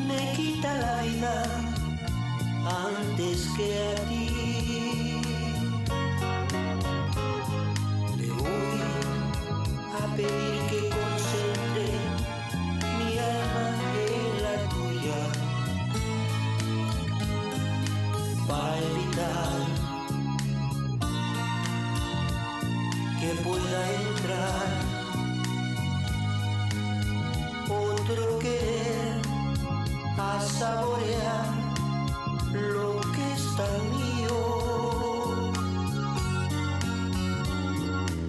me quita la vida antes que a ti. Le voy a pedir que concentre mi alma en la tuya para evitar que pueda entrar otro querer a saborear lo que es tan mío.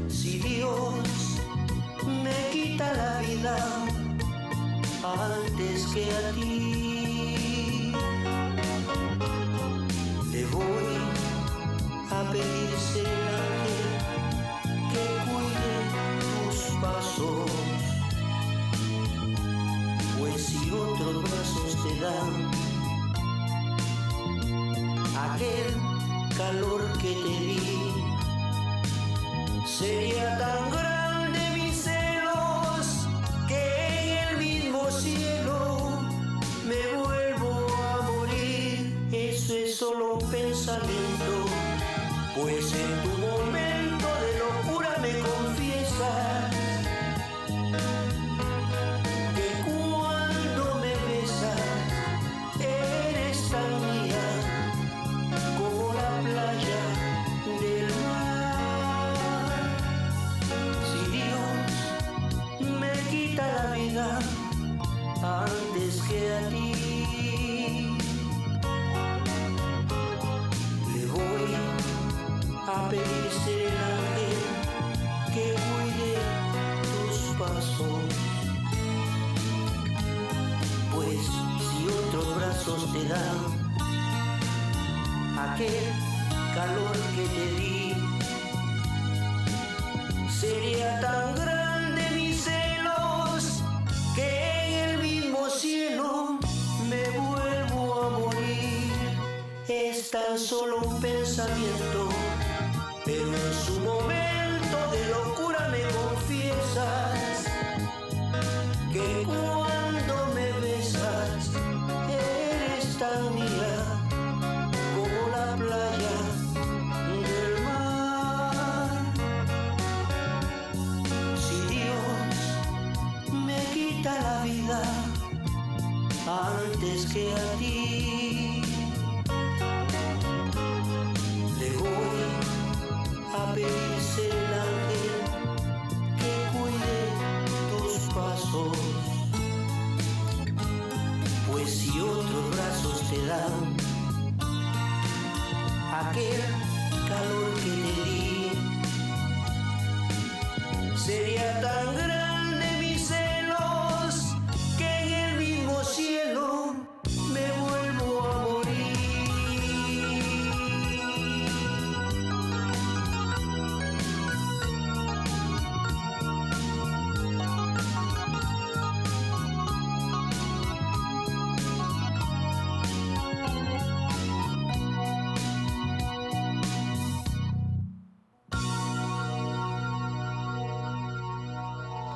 Si Dios me quita la vida antes que a ti, le voy a pedir ser el ángel que cuide tus pasos, pues si otros brazos te dan aquel calor que te di, sería tan grande mis celos que en el mismo cielo me vuelvo a morir. Eso es solo un pensamiento, pues en tu momento de locura me confiesas que cuando me besas eres tan mía como la playa del mar. Si Dios me quita la vida antes que a ti, le voy a pedir ser el ángel que cuide tus pasos, pues si otros brazos te dan aquel calor que te di, sería tan grande mis celos que en el mismo cielo me vuelvo a morir. Es tan solo un pensamiento, pero en su momento de locura me confiesas que cuando me besas eres tan mía como la playa del mar. Si Dios me quita la vida antes que a ti, le voy a pedir ser el ángel que cuide tus pasos, pues si otros brazos te dan aquel calor que te di, sería tan grande mis celos que en el mismo cielo me vuelvo a morir.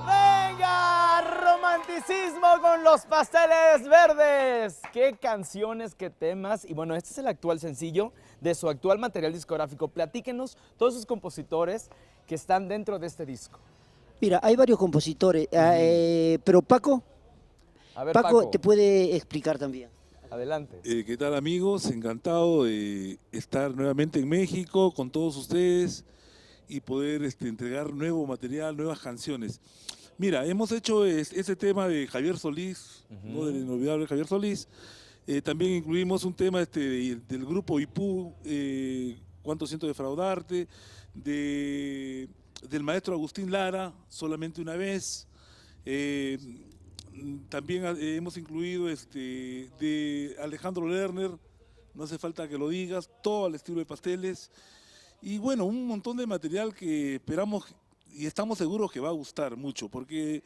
¡Venga! Romanticismo con los Pasteles Verdes. Qué canciones, qué temas. Y bueno, este es el actual sencillo de su actual material discográfico. Platíquenos todos esos compositores que están dentro de este disco. Mira, hay varios compositores, pero Paco, A ver, Paco te puede explicar también. adelante. ¿Qué tal, amigos? Encantado de estar nuevamente en México con todos ustedes y poder entregar nuevo material, nuevas canciones. Mira, hemos hecho ese tema de Javier Solís, ¿no? Del inolvidable Javier Solís. También incluimos un tema del grupo Ipú, Cuánto siento defraudarte, del maestro Agustín Lara, Solamente una vez. También hemos incluido de Alejandro Lerner, No hace falta que lo digas, todo al estilo de Pasteles. Y bueno, un montón de material que esperamos y estamos seguros que va a gustar mucho, porque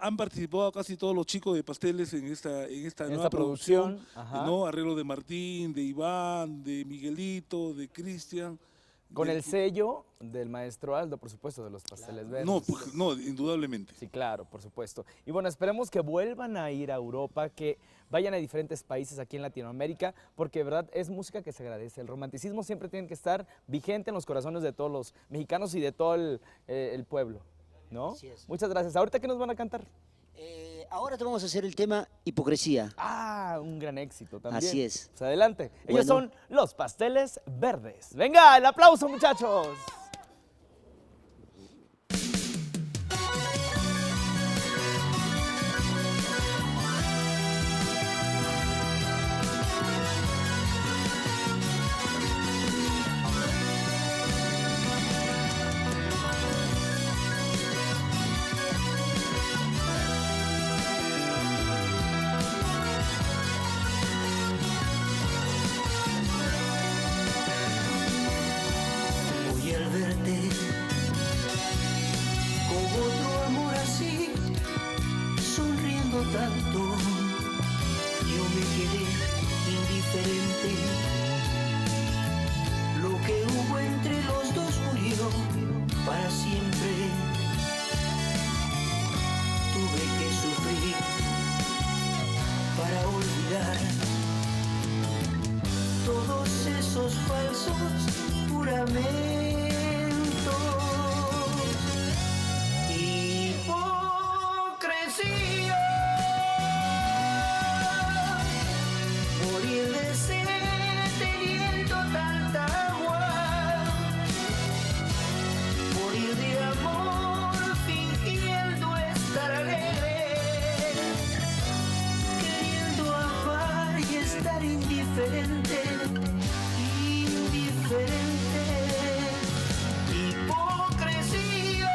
han participado casi todos los chicos de Pasteles en esta nueva producción, ¿no? Arreglo de Martín, de Iván, de Miguelito, de Cristian, Con el sello del maestro Aldo, por supuesto, de los pasteles verdes. No, no, indudablemente. Sí, claro, por supuesto. Y bueno, esperemos que vuelvan a ir a Europa, que vayan a diferentes países aquí en Latinoamérica, porque de verdad es música que se agradece. El romanticismo siempre tiene que estar vigente en los corazones de todos los mexicanos y de todo el pueblo, ¿no? Así es. Muchas gracias. ¿Ahorita qué nos van a cantar? Ahora te vamos a hacer el tema Hipocresía. Ah, un gran éxito también. Así es. Pues adelante. Ellos Bueno. son los Pasteles Verdes. Venga, el aplauso, muchachos. Hoy al verte con otro amor así, sonriendo tanto, yo me quedé indiferente. Lo que hubo entre los dos murió para siempre. Tuve que sufrir para olvidar todos esos falsos juramentos. Hipocresía, morir de sed teniendo tanta agua, morir de amor fingiendo estar alegre, queriendo amar y estar indiferente. Hipocresía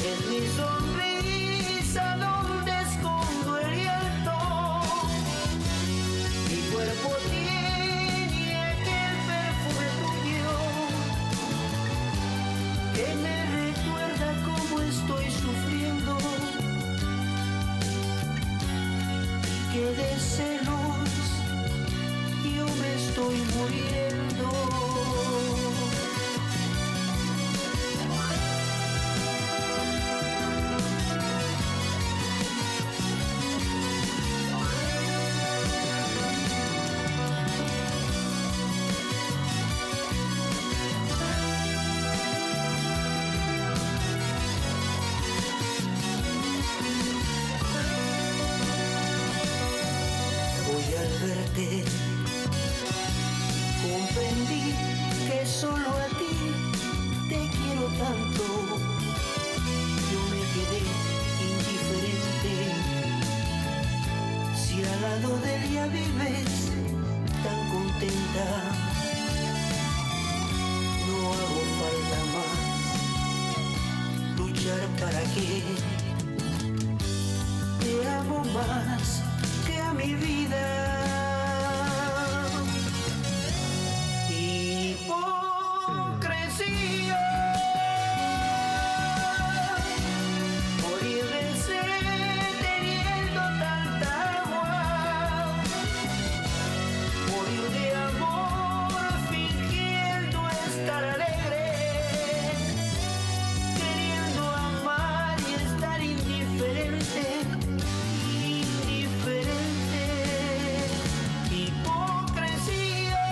es mi sonrisa donde escondo el llanto. Mi cuerpo tiene aquel perfume tuyo que me recuerda cómo estoy sufriendo y que de celos yo me estoy muriendo. Hoy al verte comprendí que solo a ti te quiero tanto. Yo me quedé indiferente. Si al lado de ella vives tan contenta, no hago falta más luchar para que te amo más que a mi vida. Hipocresía, morir de sed teniendo tanta agua, morir de amor fingiendo estar alegre, queriendo amar y estar indiferente. Hipocresía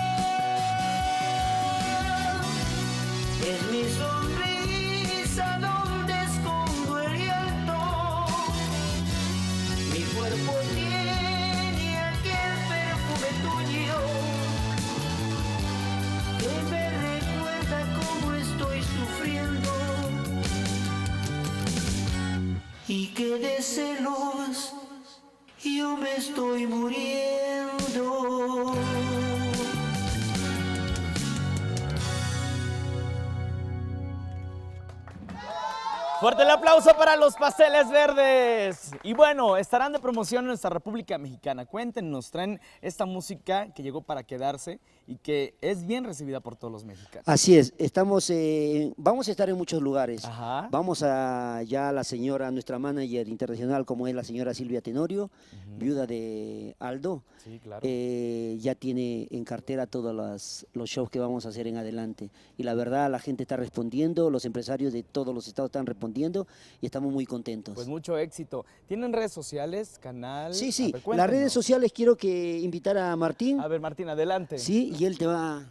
es mi sonrisa donde escondo el llanto. Mi cuerpo tiene aquel perfume tuyo que me recuerda cómo estoy sufriendo y que de celos yo me estoy muriendo. Fuerte el aplauso para los Pasteles Verdes. Y bueno, estarán de promoción en nuestra República Mexicana. Cuéntenos, traen esta música que llegó para quedarse y que es bien recibida por todos los mexicanos. Así es, vamos a estar en muchos lugares. Ajá. Vamos a ya la señora, nuestra manager internacional, como es la señora Silvia Tenorio, viuda de Aldo. Sí, claro. Ya tiene en cartera todos los shows que vamos a hacer en adelante. Y la verdad, la gente está respondiendo, los empresarios de todos los estados están respondiendo y estamos muy contentos. Pues mucho éxito. ¿Tienen redes sociales, canal? Sí, A sí, ver, las redes cuéntenos. sociales quiero que invitar a Martín. A ver, Martín, adelante. Sí, y él te va...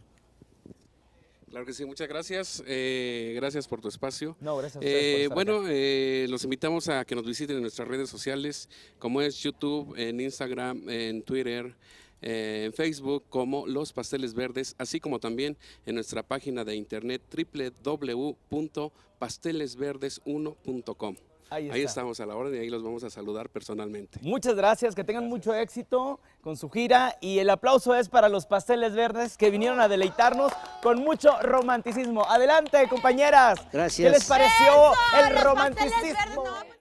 Claro que sí, muchas gracias. Gracias por tu espacio. No, gracias a ustedes por estar acá. Los invitamos a que nos visiten en nuestras redes sociales, como es YouTube, en Instagram, en Twitter, en Facebook, como Los Pasteles Verdes, así como también en nuestra página de internet www.pastelesverdes1.com. Ahí está. Ahí estamos a la orden y ahí los vamos a saludar personalmente. Muchas gracias, que tengan mucho éxito con su gira y el aplauso es para los Pasteles Verdes que vinieron a deleitarnos con mucho romanticismo. Adelante, compañeras. Gracias. ¿Qué les pareció ¡Eso! el ¡Los romanticismo? Pasteles Verdes! No,